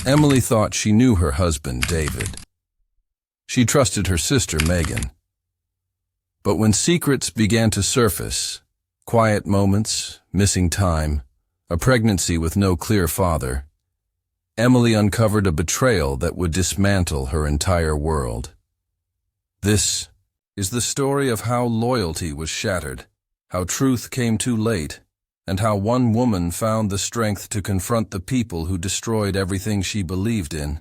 Emily thought she knew her husband, David. She trusted her sister, Megan. But when secrets began to surface, quiet moments, missing time, a pregnancy with no clear father, Emily uncovered a betrayal that would dismantle her entire world. This is the story of how loyalty was shattered, how truth came too late, and how one woman found the strength to confront the people who destroyed everything she believed in.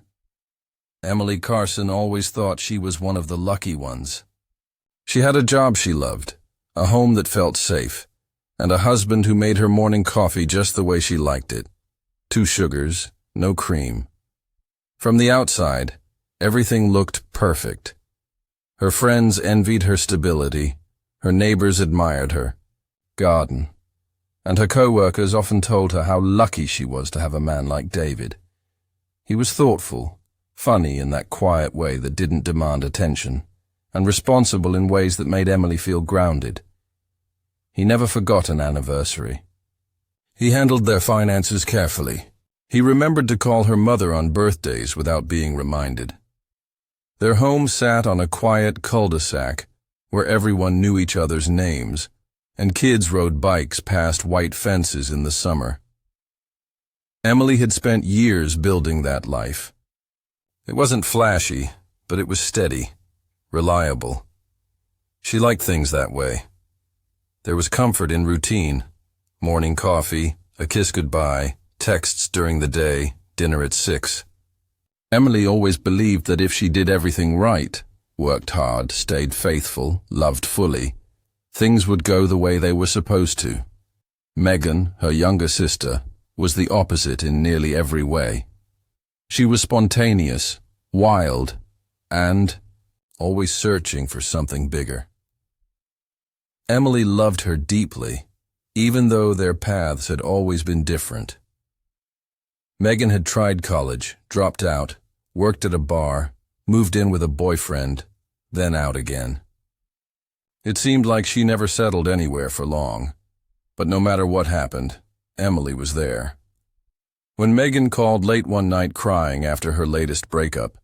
Emily Carson always thought she was one of the lucky ones. She had a job she loved, a home that felt safe, and a husband who made her morning coffee just the way she liked it. 2 sugars, no cream. From the outside, everything looked perfect. Her friends envied her stability, her neighbors admired her garden, and her co-workers often told her how lucky she was to have a man like David. He was thoughtful, funny in that quiet way that didn't demand attention, and responsible in ways that made Emily feel grounded. He never forgot an anniversary. He handled their finances carefully. He remembered to call her mother on birthdays without being reminded. Their home sat on a quiet cul-de-sac where everyone knew each other's names, and kids rode bikes past white fences in the summer. Emily had spent years building that life. It wasn't flashy, but it was steady, reliable. She liked things that way. There was comfort in routine: morning coffee, a kiss goodbye, texts during the day, dinner at 6. Emily always believed that if she did everything right, worked hard, stayed faithful, loved fully, things would go the way they were supposed to. Megan, her younger sister, was the opposite in nearly every way. She was spontaneous, wild, and always searching for something bigger. Emily loved her deeply, even though their paths had always been different. Megan had tried college, dropped out, worked at a bar, moved in with a boyfriend, then out again. It seemed like she never settled anywhere for long, but no matter what happened, Emily was there. When Megan called late one night crying after her latest breakup,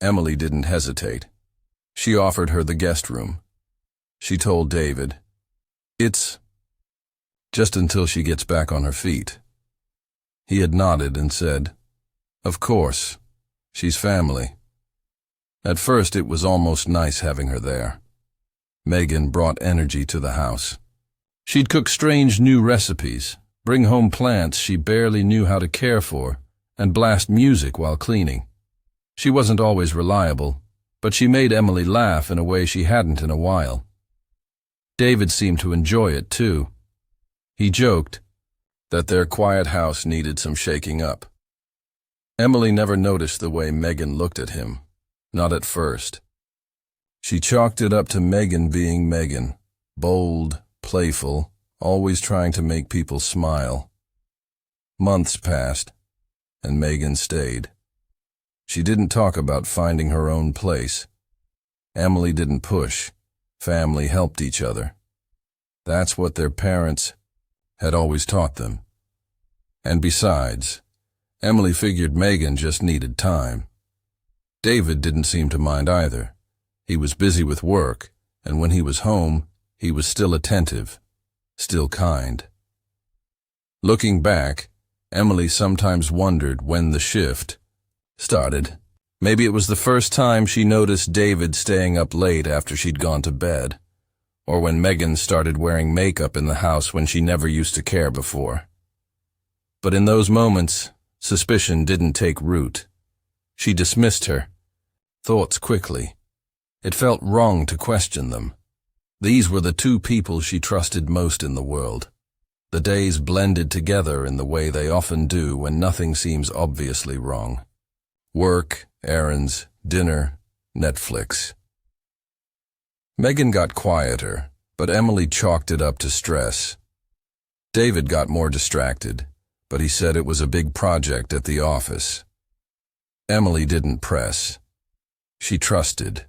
Emily didn't hesitate. She offered her the guest room. She told David, "It's just until she gets back on her feet." He had nodded and said, "Of course, she's family." At first it was almost nice having her there. Megan brought energy to the house. She'd cook strange new recipes, bring home plants she barely knew how to care for, and blast music while cleaning. She wasn't always reliable, but she made Emily laugh in a way she hadn't in a while. David seemed to enjoy it too. He joked that their quiet house needed some shaking up. Emily never noticed the way Megan looked at him, not at first. She chalked it up to Megan being Megan, bold, playful, always trying to make people smile. Months passed, and Megan stayed. She didn't talk about finding her own place. Emily didn't push. Family helped each other. That's what their parents had always taught them. And besides, Emily figured Megan just needed time. David didn't seem to mind either. He was busy with work, and when he was home, he was still attentive, still kind. Looking back, Emily sometimes wondered when the shift started. Maybe it was the first time she noticed David staying up late after she'd gone to bed, or when Megan started wearing makeup in the house when she never used to care before. But in those moments, suspicion didn't take root. She dismissed her thoughts quickly. It felt wrong to question them. These were the 2 people she trusted most in the world. The days blended together in the way they often do when nothing seems obviously wrong. Work, errands, dinner, Netflix. Megan got quieter, but Emily chalked it up to stress. David got more distracted, but he said it was a big project at the office. Emily didn't press. She trusted.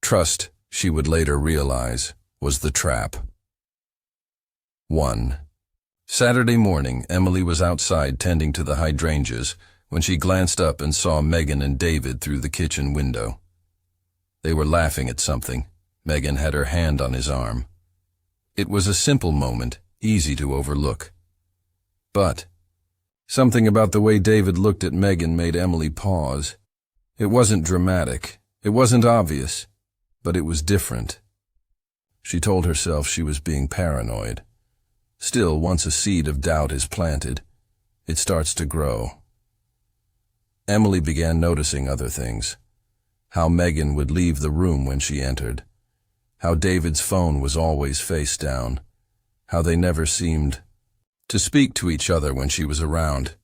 Trust, she would later realize, was the trap. 1. Saturday morning, Emily was outside tending to the hydrangeas when she glanced up and saw Megan and David through the kitchen window. They were laughing at something. Megan had her hand on his arm. It was a simple moment, easy to overlook. But something about the way David looked at Megan made Emily pause. It wasn't dramatic. It wasn't obvious. But it was different. She told herself she was being paranoid. Still, once a seed of doubt is planted, it starts to grow. Emily began noticing other things. How Megan would leave the room when she entered. How David's phone was always face down. How they never seemed to speak to each other when she was around,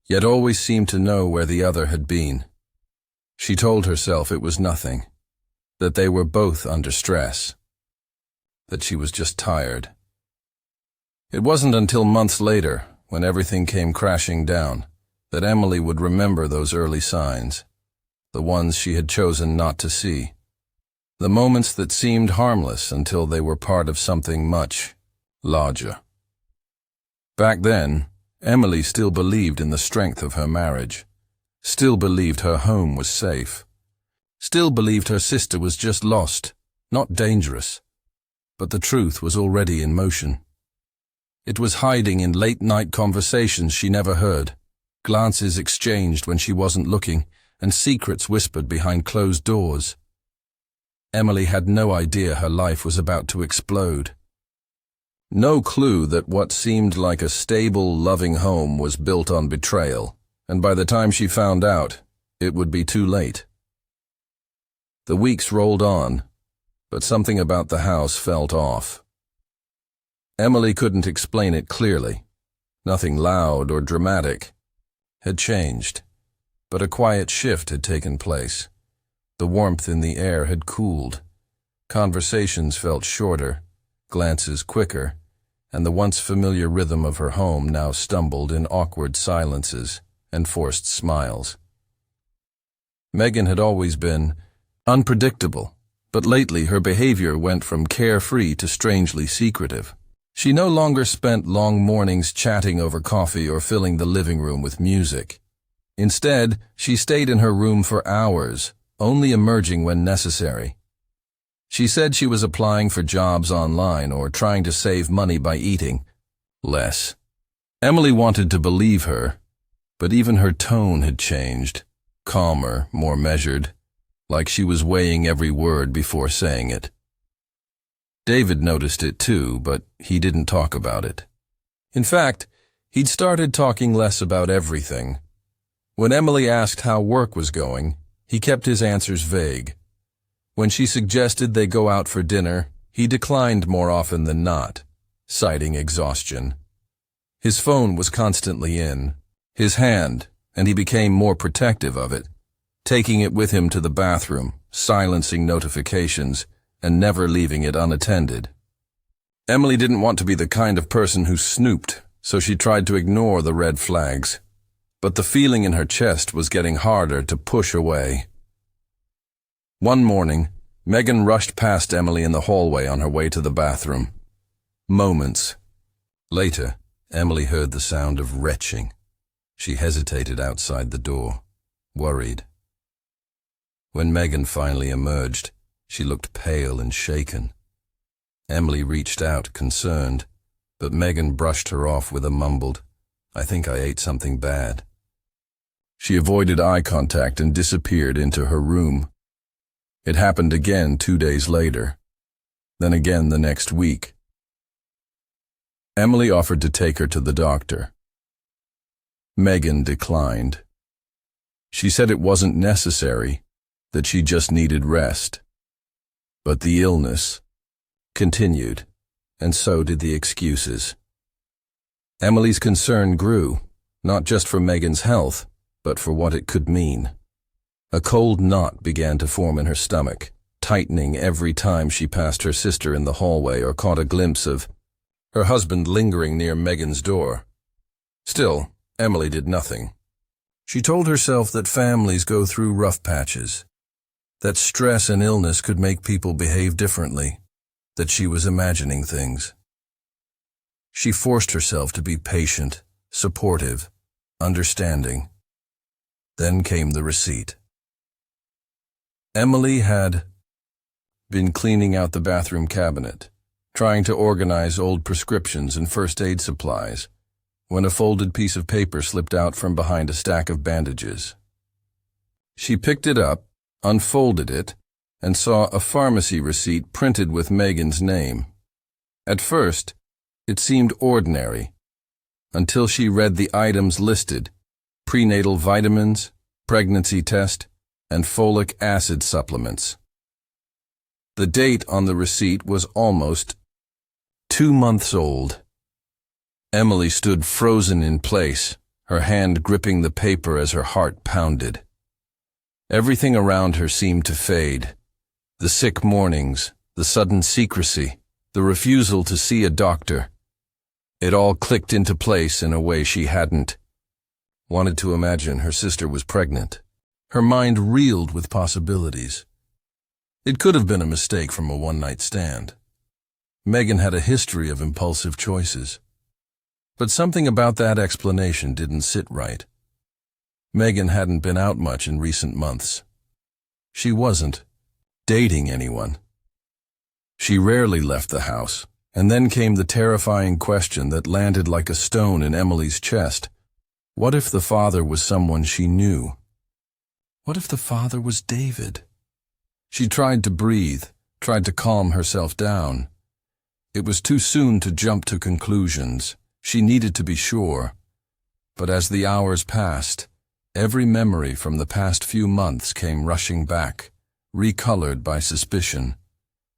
yet always seemed to know where the other had been. She told herself it was nothing, that they were both under stress, that she was just tired. It wasn't until months later, when everything came crashing down, that Emily would remember those early signs, the ones she had chosen not to see, the moments that seemed harmless until they were part of something much larger. Back then, Emily still believed in the strength of her marriage, still believed her home was safe, still believed her sister was just lost, not dangerous. But the truth was already in motion. It was hiding in late-night conversations she never heard, glances exchanged when she wasn't looking, and secrets whispered behind closed doors. Emily had no idea her life was about to explode. No clue that what seemed like a stable, loving home was built on betrayal, and by the time she found out, it would be too late. The weeks rolled on, but something about the house felt off. Emily couldn't explain it clearly. Nothing loud or dramatic had changed, but a quiet shift had taken place. The warmth in the air had cooled. Conversations felt shorter, glances quicker, and the once familiar rhythm of her home now stumbled in awkward silences and forced smiles. Megan had always been unpredictable, but lately her behavior went from carefree to strangely secretive. She no longer spent long mornings chatting over coffee or filling the living room with music. Instead, she stayed in her room for hours, only emerging when necessary. She said she was applying for jobs online or trying to save money by eating less. Emily wanted to believe her, but even her tone had changed, calmer, more measured, like she was weighing every word before saying it. David noticed it too, but he didn't talk about it. In fact, he'd started talking less about everything. When Emily asked how work was going, he kept his answers vague. When she suggested they go out for dinner, he declined more often than not, citing exhaustion. His phone was constantly in his hand, and he became more protective of it, taking it with him to the bathroom, silencing notifications, and never leaving it unattended. Emily didn't want to be the kind of person who snooped, so she tried to ignore the red flags. But the feeling in her chest was getting harder to push away. One morning, Megan rushed past Emily in the hallway on her way to the bathroom. Moments later, Emily heard the sound of retching. She hesitated outside the door, worried. When Megan finally emerged, she looked pale and shaken. Emily reached out, concerned, but Megan brushed her off with a mumbled, "I think I ate something bad." She avoided eye contact and disappeared into her room. It happened again 2 days later, then again the next week. Emily offered to take her to the doctor. Megan declined. She said it wasn't necessary, that she just needed rest. But the illness continued, and so did the excuses. Emily's concern grew, not just for Megan's health, but for what it could mean. A cold knot began to form in her stomach, tightening every time she passed her sister in the hallway or caught a glimpse of her husband lingering near Megan's door. Still, Emily did nothing. She told herself that families go through rough patches, that stress and illness could make people behave differently, that she was imagining things. She forced herself to be patient, supportive, understanding. Then came the receipt. Emily had been cleaning out the bathroom cabinet, trying to organize old prescriptions and first aid supplies, when a folded piece of paper slipped out from behind a stack of bandages. She picked it up, unfolded it, and saw a pharmacy receipt printed with Megan's name. At first, it seemed ordinary, until she read the items listed: prenatal vitamins, pregnancy test, and folic acid supplements. The date on the receipt was almost 2 months old. Emily stood frozen in place, her hand gripping the paper as her heart pounded. Everything around her seemed to fade. The sick mornings, the sudden secrecy, the refusal to see a doctor. It all clicked into place in a way she hadn't wanted to imagine. Her sister was pregnant. Her mind reeled with possibilities. It could have been a mistake from a one-night stand. Megan had a history of impulsive choices. But something about that explanation didn't sit right. Megan hadn't been out much in recent months. She wasn't dating anyone. She rarely left the house, and then came the terrifying question that landed like a stone in Emily's chest. What if the father was someone she knew? What if the father was David? She tried to breathe, tried to calm herself down. It was too soon to jump to conclusions. She needed to be sure. But as the hours passed, every memory from the past few months came rushing back, recolored by suspicion.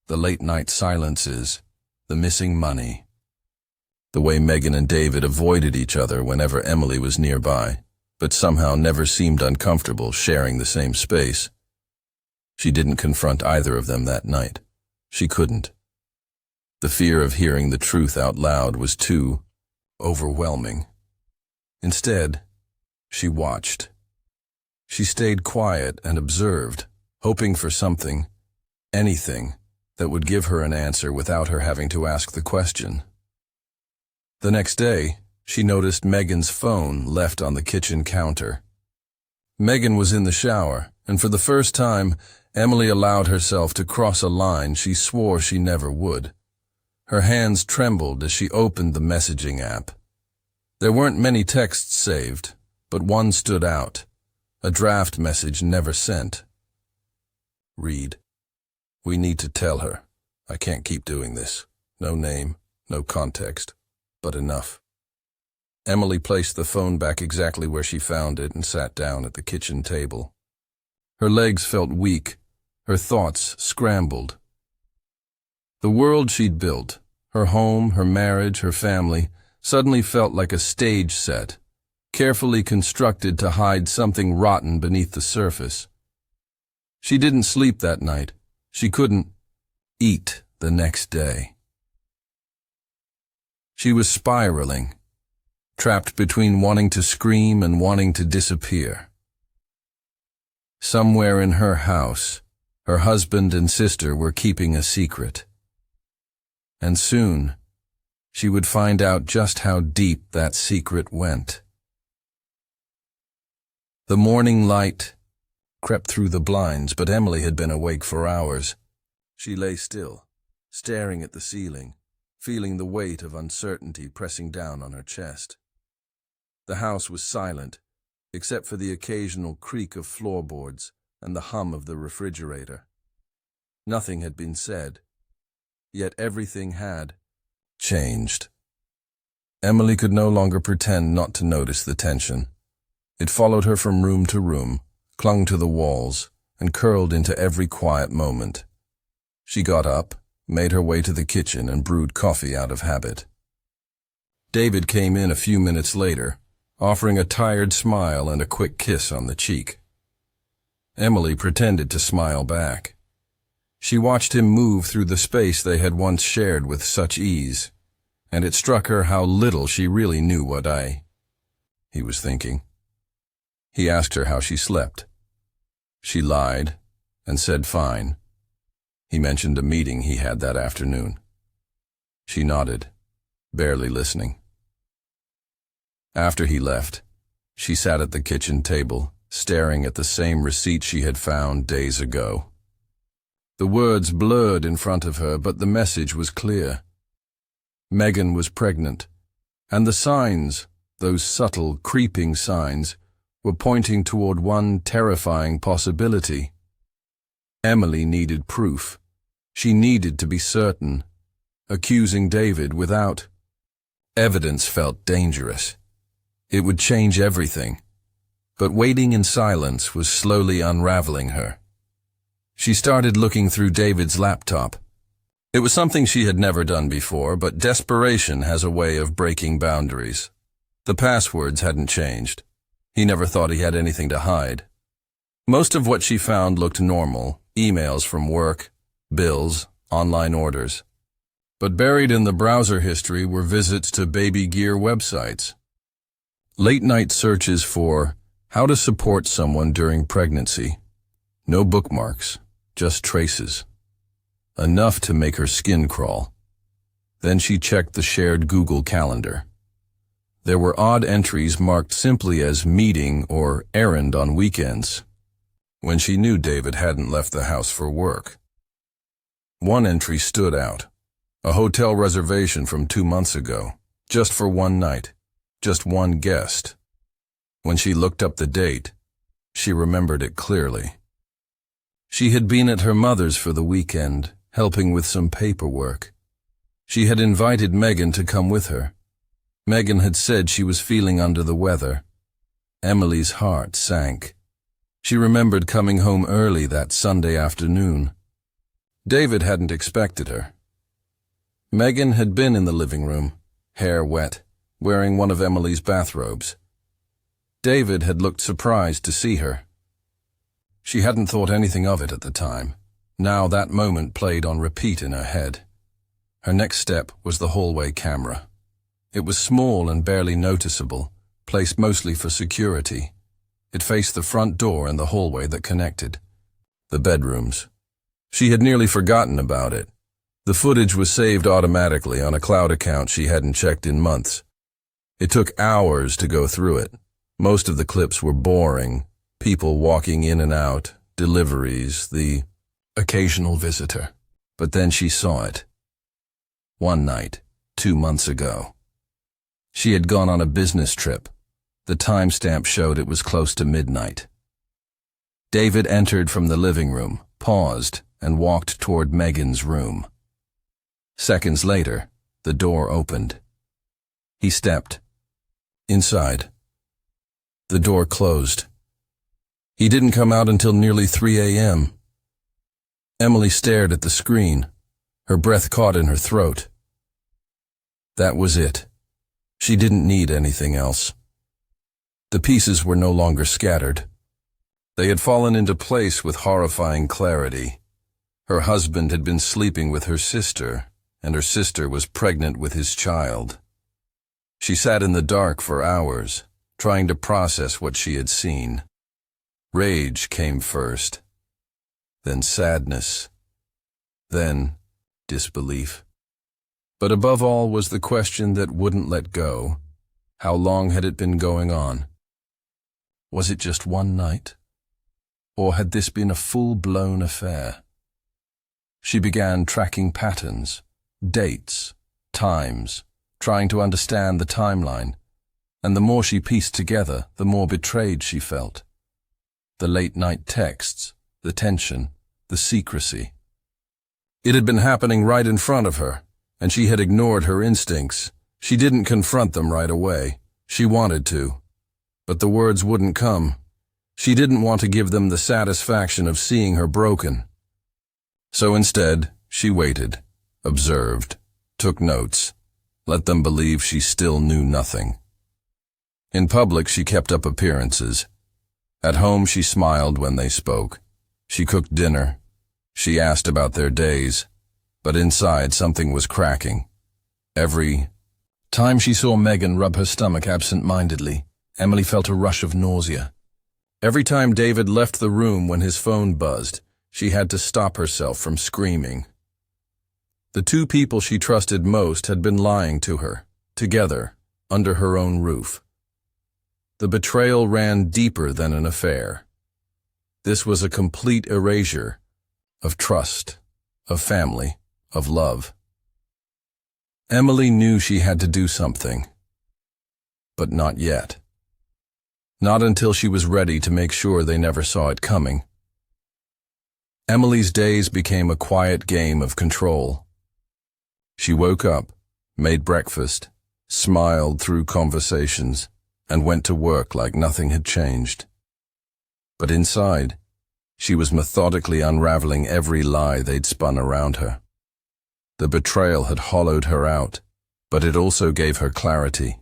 The late-night silences, the missing money. The way Megan and David avoided each other whenever Emily was nearby, but somehow never seemed uncomfortable sharing the same space. She didn't confront either of them that night. She couldn't. The fear of hearing the truth out loud was too overwhelming. Instead, she watched. She stayed quiet and observed, hoping for something, anything, that would give her an answer without her having to ask the question. The next day, she noticed Megan's phone left on the kitchen counter. Megan was in the shower, and for the first time, Emily allowed herself to cross a line she swore she never would. Her hands trembled as she opened the messaging app. There weren't many texts saved, but one stood out, a draft message never sent. Read. We need to tell her. I can't keep doing this. No name, no context, but enough. Emily placed the phone back exactly where she found it and sat down at the kitchen table. Her legs felt weak, her thoughts scrambled. The world she'd built, her home, her marriage, her family, suddenly felt like a stage set, carefully constructed to hide something rotten beneath the surface. She didn't sleep that night. She couldn't eat the next day. She was spiraling, trapped between wanting to scream and wanting to disappear. Somewhere in her house, her husband and sister were keeping a secret. And soon, she would find out just how deep that secret went. The morning light crept through the blinds, but Emily had been awake for hours. She lay still, staring at the ceiling, feeling the weight of uncertainty pressing down on her chest. The house was silent, except for the occasional creak of floorboards and the hum of the refrigerator. Nothing had been said, yet everything had changed. Emily could no longer pretend not to notice the tension. It followed her from room to room, clung to the walls, and curled into every quiet moment. She got up, made her way to the kitchen, and brewed coffee out of habit. David came in a few minutes later, offering a tired smile and a quick kiss on the cheek. Emily pretended to smile back. She watched him move through the space they had once shared with such ease, and it struck her how little she really knew what he was thinking. He asked her how she slept. She lied and said fine. He mentioned a meeting he had that afternoon. She nodded, barely listening. After he left, she sat at the kitchen table, staring at the same receipt she had found days ago. The words blurred in front of her, but the message was clear. Megan was pregnant, and the signs, those subtle, creeping signs, were pointing toward one terrifying possibility. Emily needed proof. She needed to be certain. Accusing David without evidence felt dangerous. It would change everything. But waiting in silence was slowly unraveling her. She started looking through David's laptop. It was something she had never done before, but desperation has a way of breaking boundaries. The passwords hadn't changed. He never thought he had anything to hide. Most of what she found looked normal: emails from work, bills, online orders. But buried in the browser history were visits to baby gear websites. Late-night searches for how to support someone during pregnancy. No bookmarks, just traces. Enough to make her skin crawl. Then she checked the shared Google Calendar. There were odd entries marked simply as meeting or errand on weekends, when she knew David hadn't left the house for work. One entry stood out: a hotel reservation from 2 months ago, just for one night, just one guest. When she looked up the date, she remembered it clearly. She had been at her mother's for the weekend, helping with some paperwork. She had invited Megan to come with her. Megan had said she was feeling under the weather. Emily's heart sank. She remembered coming home early that Sunday afternoon. David hadn't expected her. Megan had been in the living room, hair wet, wearing one of Emily's bathrobes. David had looked surprised to see her. She hadn't thought anything of it at the time. Now that moment played on repeat in her head. Her next step was the hallway camera. It was small and barely noticeable, placed mostly for security. It faced the front door and the hallway that connected. The bedrooms. She had nearly forgotten about it. The footage was saved automatically on a cloud account she hadn't checked in months. It took hours to go through it. Most of the clips were boring. People walking in and out, deliveries, the occasional visitor. But then she saw it. One night, 2 months ago. She had gone on a business trip. The timestamp showed it was close to midnight. David entered from the living room, paused, and walked toward Megan's room. Seconds later, the door opened. He stepped. Inside. The door closed. He didn't come out until nearly 3 a.m. Emily stared at the screen, her breath caught in her throat. That was it. She didn't need anything else. The pieces were no longer scattered. They had fallen into place with horrifying clarity. Her husband had been sleeping with her sister, and her sister was pregnant with his child. She sat in the dark for hours, trying to process what she had seen. Rage came first, then sadness, then disbelief. But above all was the question that wouldn't let go. How long had it been going on? Was it just one night? Or had this been a full-blown affair? She began tracking patterns, dates, times, trying to understand the timeline, and the more she pieced together, the more betrayed she felt. The late-night texts, the tension, the secrecy. It had been happening right in front of her, and she had ignored her instincts. She didn't confront them right away. She wanted to. But the words wouldn't come. She didn't want to give them the satisfaction of seeing her broken. So instead, she waited, observed, took notes, let them believe she still knew nothing. In public, she kept up appearances. At home, she smiled when they spoke. She cooked dinner. She asked about their days. But inside, something was cracking. Every time she saw Megan rub her stomach absent-mindedly, Emily felt a rush of nausea. Every time David left the room when his phone buzzed, she had to stop herself from screaming. The two people she trusted most had been lying to her, together, under her own roof. The betrayal ran deeper than an affair. This was a complete erasure of trust, of family, of love. Emily knew she had to do something, but not yet. Not until she was ready to make sure they never saw it coming. Emily's days became a quiet game of control. She woke up, made breakfast, smiled through conversations, and went to work like nothing had changed. But inside, she was methodically unraveling every lie they'd spun around her. The betrayal had hollowed her out, but it also gave her clarity.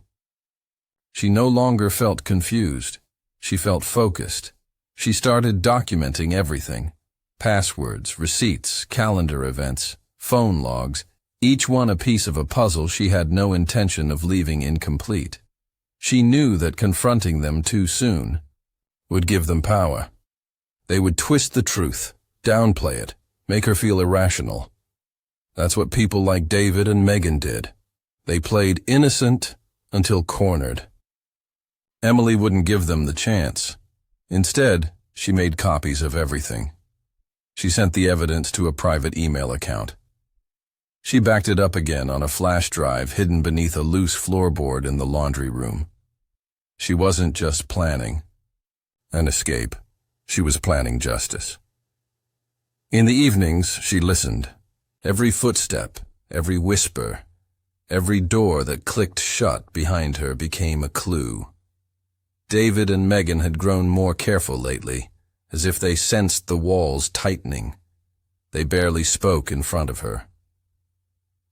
She no longer felt confused. She felt focused. She started documenting everything. Passwords, receipts, calendar events, phone logs, each one a piece of a puzzle she had no intention of leaving incomplete. She knew that confronting them too soon would give them power. They would twist the truth, downplay it, make her feel irrational. That's what people like David and Megan did. They played innocent until cornered. Emily wouldn't give them the chance. Instead, she made copies of everything. She sent the evidence to a private email account. She backed it up again on a flash drive hidden beneath a loose floorboard in the laundry room. She wasn't just planning an escape. She was planning justice. In the evenings, she listened. Every footstep, every whisper, every door that clicked shut behind her became a clue. David and Megan had grown more careful lately, as if they sensed the walls tightening. They barely spoke in front of her.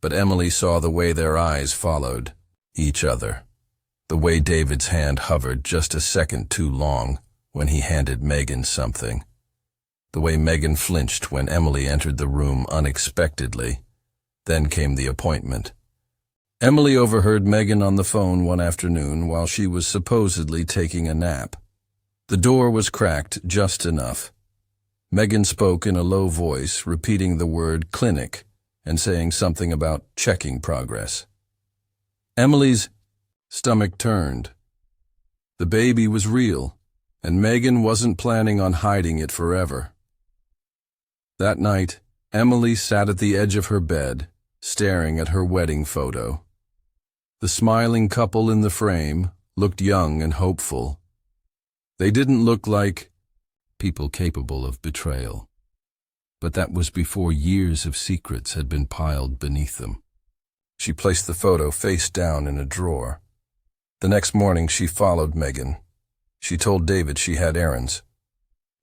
But Emily saw the way their eyes followed each other, the way David's hand hovered just a second too long when he handed Megan something, the way Megan flinched when Emily entered the room unexpectedly. Then came the appointment. Emily overheard Megan on the phone one afternoon while she was supposedly taking a nap. The door was cracked just enough. Megan spoke in a low voice, repeating the word clinic and saying something about checking progress. Emily's stomach turned. The baby was real, and Megan wasn't planning on hiding it forever. That night, Emily sat at the edge of her bed, staring at her wedding photo. The smiling couple in the frame looked young and hopeful. They didn't look like people capable of betrayal. But that was before years of secrets had been piled beneath them. She placed the photo face down in a drawer. The next morning she followed Megan. She told David she had errands.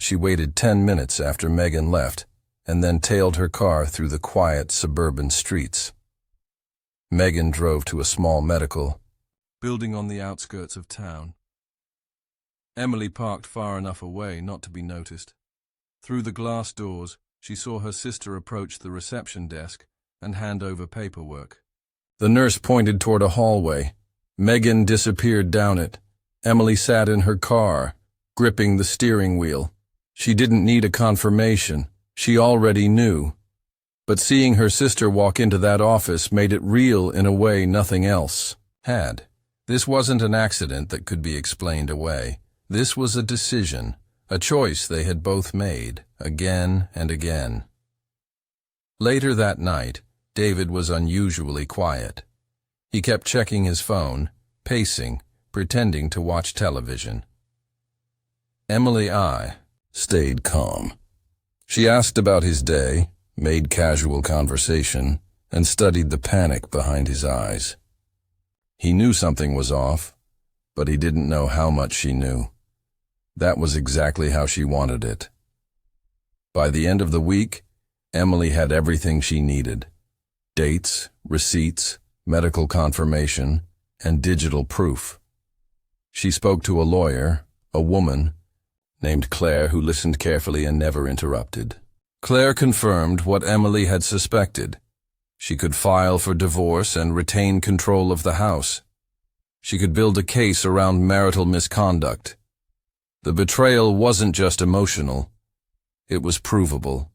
She waited 10 minutes after Megan left, and then tailed her car through the quiet suburban streets. Megan drove to a small medical building on the outskirts of town. Emily parked far enough away not to be noticed. Through the glass doors, she saw her sister approach the reception desk and hand over paperwork. The nurse pointed toward a hallway. Megan disappeared down it. Emily sat in her car, gripping the steering wheel. She didn't need a confirmation. She already knew. But seeing her sister walk into that office made it real in a way nothing else had. This wasn't an accident that could be explained away. This was a decision, a choice they had both made, again and again. Later that night, David was unusually quiet. He kept checking his phone, pacing, pretending to watch television. Emily stayed calm. She asked about his day, made casual conversation, and studied the panic behind his eyes. He knew something was off, but he didn't know how much she knew. That was exactly how she wanted it. By the end of the week, Emily had everything she needed: dates, receipts, medical confirmation, and digital proof. She spoke to a lawyer, a woman named Claire, who listened carefully and never interrupted. Claire confirmed what Emily had suspected. She could file for divorce and retain control of the house. She could build a case around marital misconduct. The betrayal wasn't just emotional. It was provable.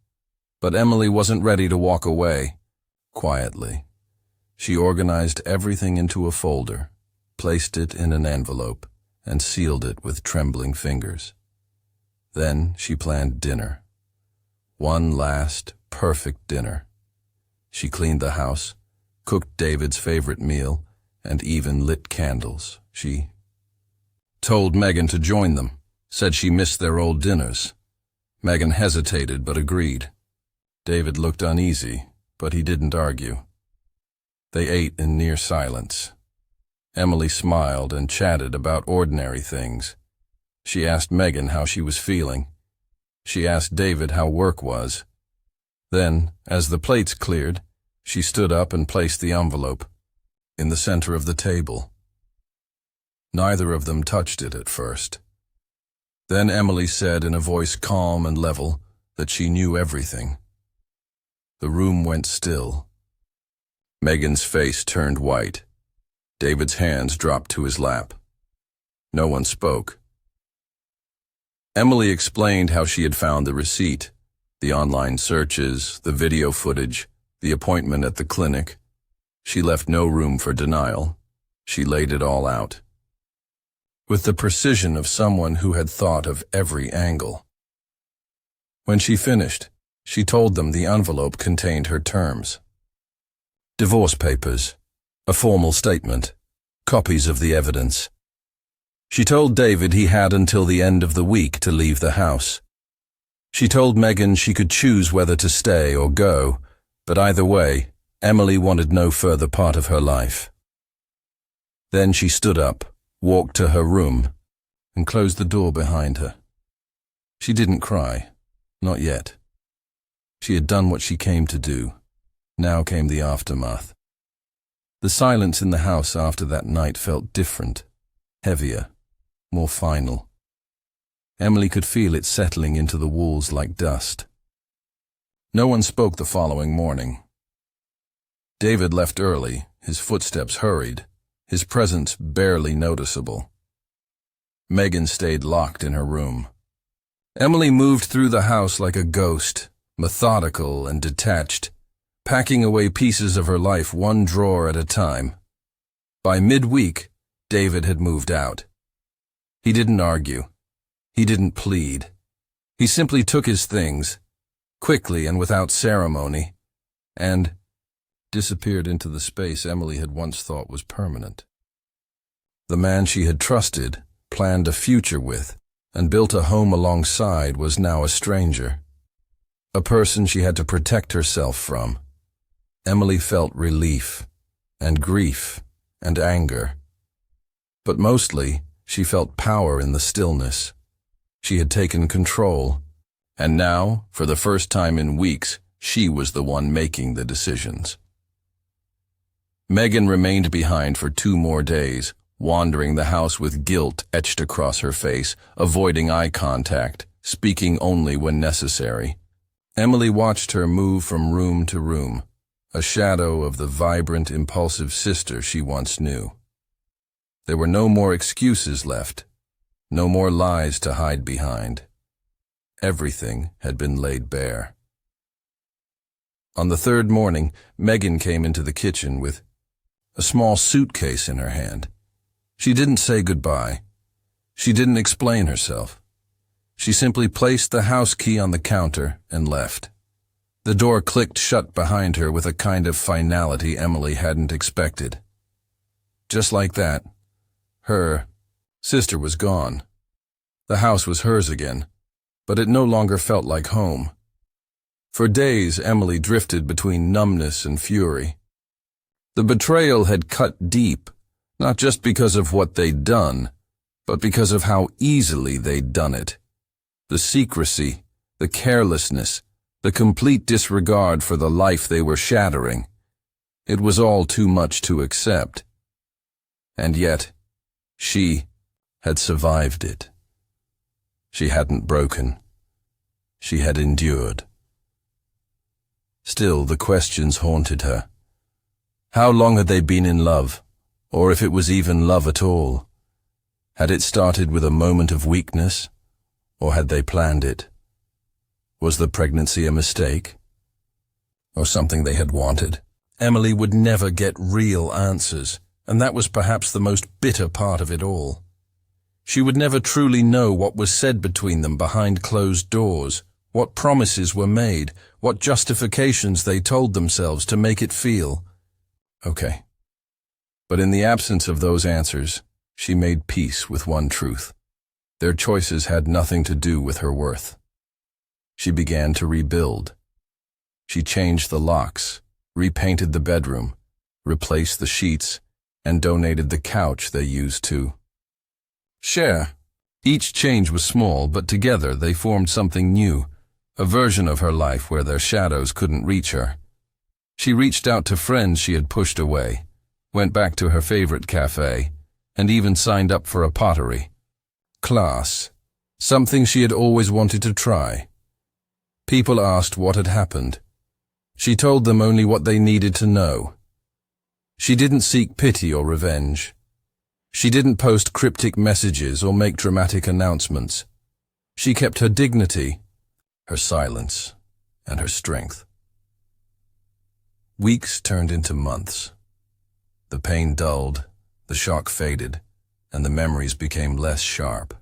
But Emily wasn't ready to walk away. Quietly, she organized everything into a folder, placed it in an envelope, and sealed it with trembling fingers. Then she planned dinner. One last, perfect dinner. She cleaned the house, cooked David's favorite meal, and even lit candles. She told Megan to join them, said she missed their old dinners. Megan hesitated but agreed. David looked uneasy, but he didn't argue. They ate in near silence. Emily smiled and chatted about ordinary things. She asked Megan how she was feeling. She asked David how work was. Then, as the plates cleared, she stood up and placed the envelope in the center of the table. Neither of them touched it at first. Then Emily said in a voice calm and level that she knew everything. The room went still. Megan's face turned white. David's hands dropped to his lap. No one spoke. Emily explained how she had found the receipt, the online searches, the video footage, the appointment at the clinic. She left no room for denial. She laid it all out. With the precision of someone who had thought of every angle. When she finished, she told them the envelope contained her terms. Divorce papers, a formal statement, copies of the evidence. She told David he had until the end of the week to leave the house. She told Megan she could choose whether to stay or go, but either way, Emily wanted no further part of her life. Then she stood up, walked to her room, and closed the door behind her. She didn't cry, not yet. She had done what she came to do. Now came the aftermath. The silence in the house after that night felt different, heavier, more final. Emily could feel it settling into the walls like dust. No one spoke the following morning. David left early, his footsteps hurried, his presence barely noticeable. Megan stayed locked in her room. Emily moved through the house like a ghost, methodical and detached, packing away pieces of her life one drawer at a time. By midweek, David had moved out. He didn't argue. He didn't plead. He simply took his things, quickly and without ceremony, and disappeared into the space Emily had once thought was permanent. The man she had trusted, planned a future with, and built a home alongside was now a stranger. A person she had to protect herself from. Emily felt relief, and grief, and anger. But mostly, she felt power in the stillness. She had taken control, and now, for the first time in weeks, she was the one making the decisions. Megan remained behind for 2 more days, wandering the house with guilt etched across her face, avoiding eye contact, speaking only when necessary. Emily watched her move from room to room, a shadow of the vibrant, impulsive sister she once knew. There were no more excuses left, no more lies to hide behind. Everything had been laid bare. On the 3rd morning, Megan came into the kitchen with a small suitcase in her hand. She didn't say goodbye. She didn't explain herself. She simply placed the house key on the counter and left. The door clicked shut behind her with a kind of finality Emily hadn't expected. Just like that, her sister was gone. The house was hers again, but it no longer felt like home. For days, Emily drifted between numbness and fury. The betrayal had cut deep, not just because of what they'd done, but because of how easily they'd done it. The secrecy, the carelessness, the complete disregard for the life they were shattering. It was all too much to accept. And yet, she had survived it. She hadn't broken. She had endured. Still, the questions haunted her. How long had they been in love, or if it was even love at all? Had it started with a moment of weakness, or had they planned it? Was the pregnancy a mistake, or something they had wanted? Emily would never get real answers, and that was perhaps the most bitter part of it all. She would never truly know what was said between them behind closed doors, what promises were made, what justifications they told themselves to make it feel okay. But in the absence of those answers, she made peace with one truth. Their choices had nothing to do with her worth. She began to rebuild. She changed the locks, repainted the bedroom, replaced the sheets, and donated the couch they used to share. Each change was small, but together they formed something new, a version of her life where their shadows couldn't reach her. She reached out to friends she had pushed away, went back to her favorite cafe, and even signed up for a pottery class, something she had always wanted to try. People asked what had happened. She told them only what they needed to know. She didn't seek pity or revenge. She didn't post cryptic messages or make dramatic announcements. She kept her dignity, her silence, and her strength. Weeks turned into months. The pain dulled, the shock faded, and the memories became less sharp.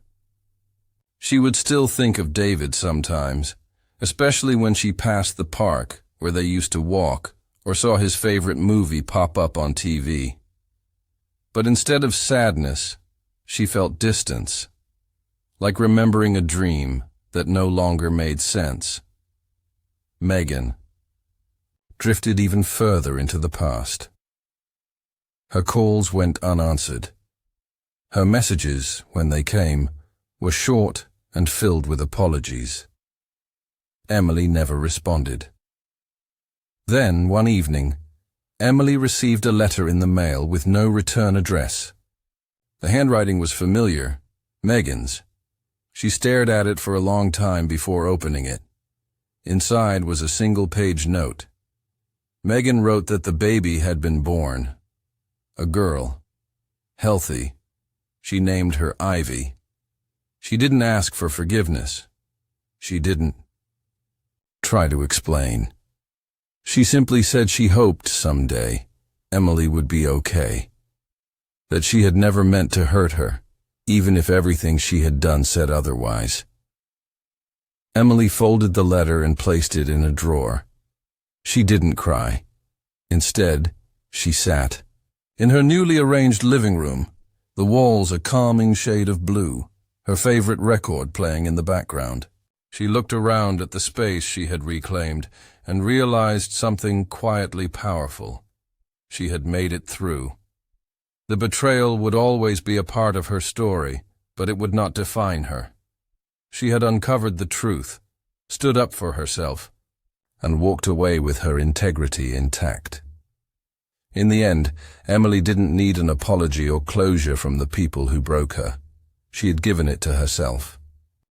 She would still think of David sometimes, especially when she passed the park where they used to walk or saw his favorite movie pop up on TV. But instead of sadness, she felt distance, like remembering a dream that no longer made sense. Megan drifted even further into the past. Her calls went unanswered. Her messages, when they came, were short and filled with apologies. Emily never responded. Then, one evening, Emily received a letter in the mail with no return address. The handwriting was familiar, Megan's. She stared at it for a long time before opening it. Inside was a single-page note. Megan wrote that the baby had been born. A girl. Healthy. She named her Ivy. She didn't ask for forgiveness. She didn't try to explain. She simply said she hoped someday Emily would be okay. That she had never meant to hurt her, even if everything she had done said otherwise. Emily folded the letter and placed it in a drawer. She didn't cry. Instead, she sat. In her newly arranged living room, the walls a calming shade of blue, her favorite record playing in the background. She looked around at the space she had reclaimed and realized something quietly powerful. She had made it through. The betrayal would always be a part of her story, but it would not define her. She had uncovered the truth, stood up for herself, and walked away with her integrity intact. In the end, Emily didn't need an apology or closure from the people who broke her. She had given it to herself.